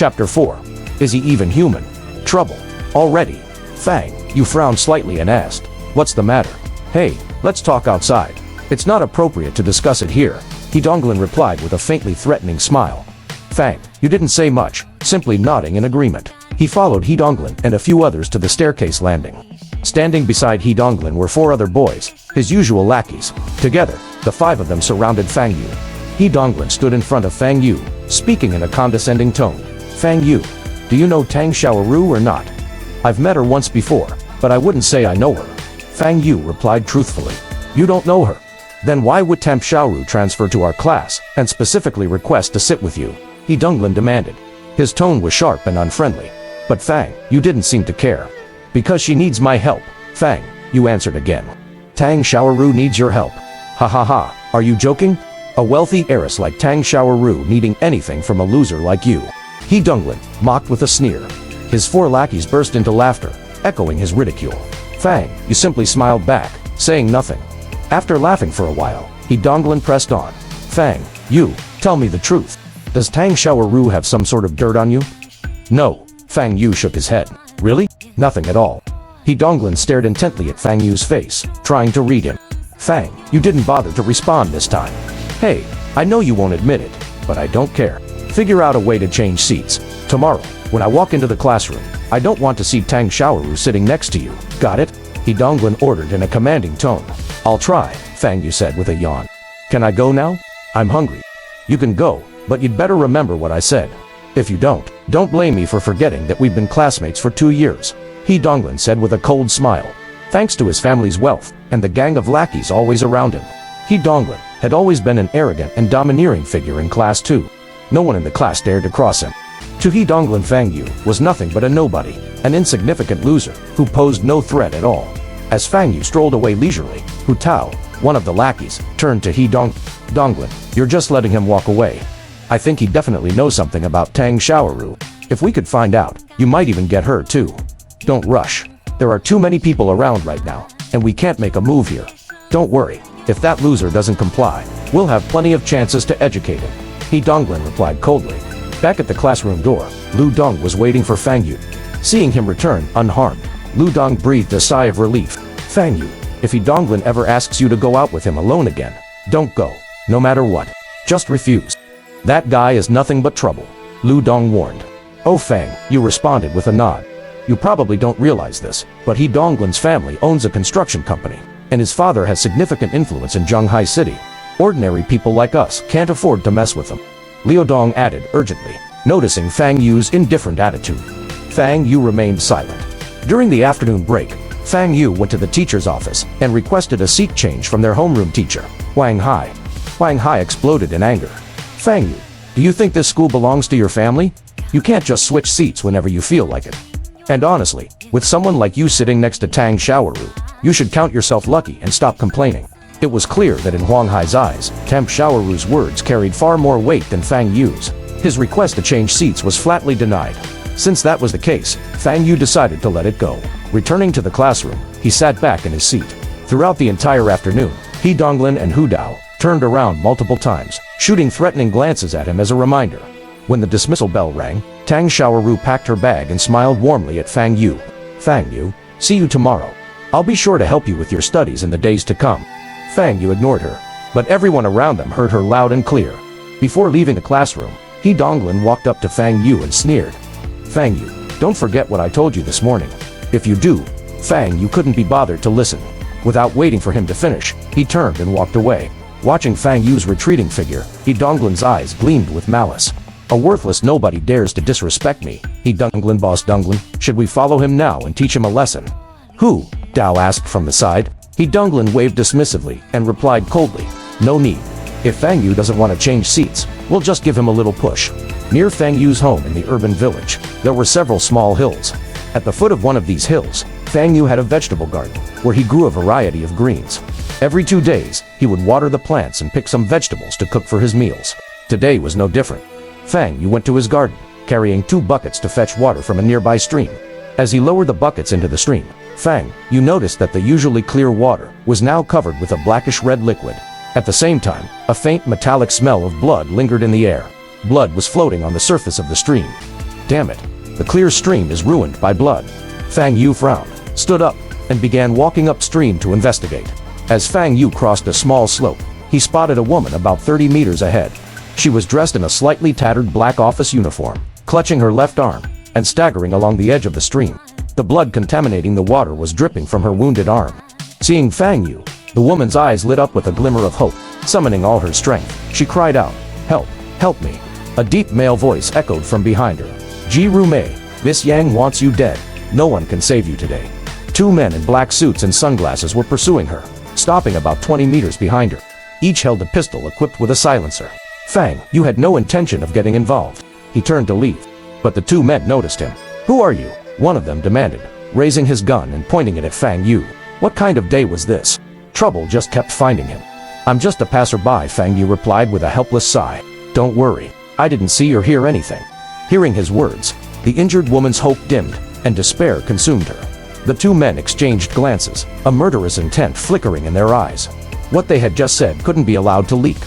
Chapter 4. Is he even human? Trouble. Already. Fang Yu frowned slightly and asked, "What's the matter?" "Hey, let's talk outside. It's not appropriate to discuss it here," He Donglin replied with a faintly threatening smile. Fang Yu didn't say much, simply nodding in agreement. He followed He Donglin and a few others to the staircase landing. Standing beside He Donglin were 4 other boys, his usual lackeys. Together, the 5 of them surrounded Fang Yu. He Donglin stood in front of Fang Yu, speaking in a condescending tone. "Fang Yu, do you know Tang Xiaoru or not?" "I've met her once before, but I wouldn't say I know her," Fang Yu replied truthfully. "You don't know her? Then why would Tang Xiaoru transfer to our class, and specifically request to sit with you?" He Donglin demanded. His tone was sharp and unfriendly. But Fang Yu didn't seem to care. "Because she needs my help," Fang Yu answered again. "Tang Xiaoru needs your help? Ha ha ha, are you joking? A wealthy heiress like Tang Xiaoru needing anything from a loser like you?" He Donglin mocked with a sneer. His 4 lackeys burst into laughter, echoing his ridicule. Fang Yu simply smiled back, saying nothing. After laughing for a while, He Donglin pressed on. "Fang Yu, tell me the truth. Does Tang Xiaoru have some sort of dirt on you?" "No," Fang Yu shook his head. "Really? Nothing at all." He Donglin stared intently at Fang Yu's face, trying to read him. Fang Yu didn't bother to respond this time. "Hey, I know you won't admit it, but I don't care. Figure out a way to change seats. Tomorrow, when I walk into the classroom, I don't want to see Tang Xiaoru sitting next to you. Got it?" He Donglin ordered in a commanding tone. "I'll try," Fang Yu said with a yawn. "Can I go now? I'm hungry." "You can go, but you'd better remember what I said. If you don't blame me for forgetting that we've been classmates for 2 years," He Donglin said with a cold smile. Thanks to his family's wealth, and the gang of lackeys always around him, He Donglin had always been an arrogant and domineering figure in class too. No one in the class dared to cross him. To He Donglin, Fang Yu was nothing but a nobody, an insignificant loser, who posed no threat at all. As Fang Yu strolled away leisurely, Hu Tao, one of the lackeys, turned to He Donglin. "You're just letting him walk away. I think he definitely knows something about Tang Xiaoru. If we could find out, you might even get her too. Don't rush. There are too many people around right now, and we can't make a move here. Don't worry, if that loser doesn't comply, we'll have plenty of chances to educate him," He Donglin replied coldly. Back at the classroom door, Lu Dong was waiting for Fang Yu. Seeing him return unharmed, Lu Dong breathed a sigh of relief. "Fang Yu, if He Donglin ever asks you to go out with him alone again, don't go, no matter what. Just refuse. That guy is nothing but trouble," Lu Dong warned. "Oh," Fang Yu responded with a nod. "You probably don't realize this, but He Donglin's family owns a construction company, and his father has significant influence in Zhonghai City. Ordinary people like us can't afford to mess with them," Liu Dong added urgently, noticing Fang Yu's indifferent attitude. Fang Yu remained silent. During the afternoon break, Fang Yu went to the teacher's office and requested a seat change from their homeroom teacher, Wang Hai. Wang Hai exploded in anger. "Fang Yu, do you think this school belongs to your family? You can't just switch seats whenever you feel like it. And honestly, with someone like you sitting next to Tang Xiaoru, you should count yourself lucky and stop complaining." It was clear that in Wang Hai's eyes, Tang Xiaoru's words carried far more weight than Fang Yu's. His request to change seats was flatly denied. Since that was the case, Fang Yu decided to let it go. Returning to the classroom, he sat back in his seat. Throughout the entire afternoon, He Donglin and Hu Dao turned around multiple times, shooting threatening glances at him as a reminder. When the dismissal bell rang, Tang Xiaoru packed her bag and smiled warmly at Fang Yu. "Fang Yu, see you tomorrow. I'll be sure to help you with your studies in the days to come." Fang Yu ignored her, but everyone around them heard her loud and clear. Before leaving the classroom, He Donglin walked up to Fang Yu and sneered. "Fang Yu, don't forget what I told you this morning. If you do." Fang Yu couldn't be bothered to listen. Without waiting for him to finish, he turned and walked away. Watching Fang Yu's retreating figure, He Donglin's eyes gleamed with malice. "A worthless nobody dares to disrespect me. He Donglin, Boss Donglin, should we follow him now and teach him a lesson?" "Who?" Dao asked from the side. He Donglin waved dismissively and replied coldly, "No need. If Fang Yu doesn't want to change seats, we'll just give him a little push." Near Fang Yu's home in the urban village, there were several small hills. At the foot of one of these hills, Fang Yu had a vegetable garden, where he grew a variety of greens. Every 2 days, he would water the plants and pick some vegetables to cook for his meals. Today was no different. Fang Yu went to his garden, carrying 2 buckets to fetch water from a nearby stream. As he lowered the buckets into the stream, Fang Yu noticed that the usually clear water was now covered with a blackish-red liquid. At the same time, a faint metallic smell of blood lingered in the air. Blood was floating on the surface of the stream. Damn it. The clear stream is ruined by blood. Fang Yu frowned, stood up, and began walking upstream to investigate. As Fang Yu crossed a small slope, he spotted a woman about 30 meters ahead. She was dressed in a slightly tattered black office uniform, clutching her left arm, and staggering along the edge of the stream. The blood contaminating the water was dripping from her wounded arm. Seeing Fang Yu, the woman's eyes lit up with a glimmer of hope. Summoning all her strength, she cried out, "Help! Help me!" A deep male voice echoed from behind her. "Ji Rumei, Miss Yang wants you dead. No one can save you today." Two men in black suits and sunglasses were pursuing her, stopping about 20 meters behind her. Each held a pistol equipped with a silencer. "Fang, you had no intention of getting involved." He turned to leave, but the two men noticed him. "Who are you?" one of them demanded, raising his gun and pointing it at Fang Yu. What kind of day was this? Trouble just kept finding him. "I'm just a passerby," Fang Yu replied with a helpless sigh. "Don't worry, I didn't see or hear anything." Hearing his words, the injured woman's hope dimmed, and despair consumed her. The two men exchanged glances, a murderous intent flickering in their eyes. What they had just said couldn't be allowed to leak.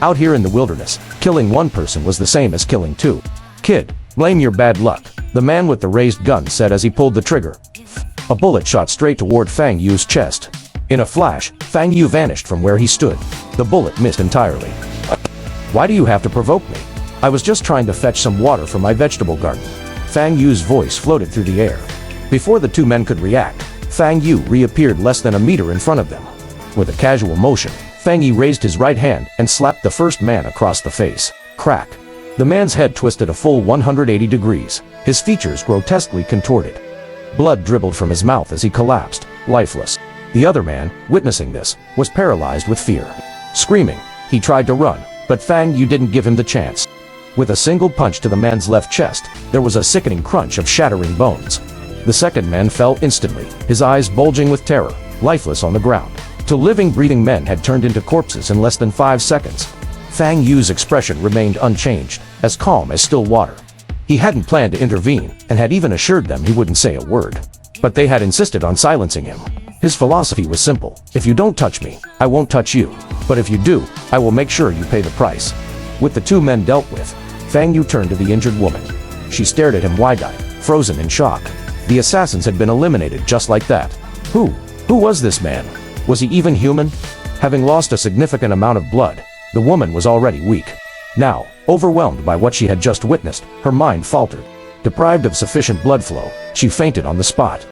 Out here in the wilderness, killing one person was the same as killing two. "Kid, blame your bad luck," the man with the raised gun said as he pulled the trigger. A bullet shot straight toward Fang Yu's chest. In a flash, Fang Yu vanished from where he stood. The bullet missed entirely. "Why do you have to provoke me? I was just trying to fetch some water from my vegetable garden." Fang Yu's voice floated through the air. Before the two men could react, Fang Yu reappeared less than a meter in front of them. With a casual motion, Fang Yu raised his right hand and slapped the first man across the face. Crack. The man's head twisted a full 180 degrees, his features grotesquely contorted. Blood dribbled from his mouth as he collapsed, lifeless. The other man, witnessing this, was paralyzed with fear. Screaming, he tried to run, but Fang Yu didn't give him the chance. With a single punch to the man's left chest, there was a sickening crunch of shattering bones. The second man fell instantly, his eyes bulging with terror, lifeless on the ground. Two living, breathing men had turned into corpses in less than 5 seconds. Fang Yu's expression remained unchanged, as calm as still water. He hadn't planned to intervene, and had even assured them he wouldn't say a word. But they had insisted on silencing him. His philosophy was simple: if you don't touch me, I won't touch you. But if you do, I will make sure you pay the price. With the two men dealt with, Fang Yu turned to the injured woman. She stared at him wide-eyed, frozen in shock. The assassins had been eliminated just like that. Who was this man? Was he even human? Having lost a significant amount of blood, the woman was already weak. Now, overwhelmed by what she had just witnessed, her mind faltered. Deprived of sufficient blood flow, she fainted on the spot.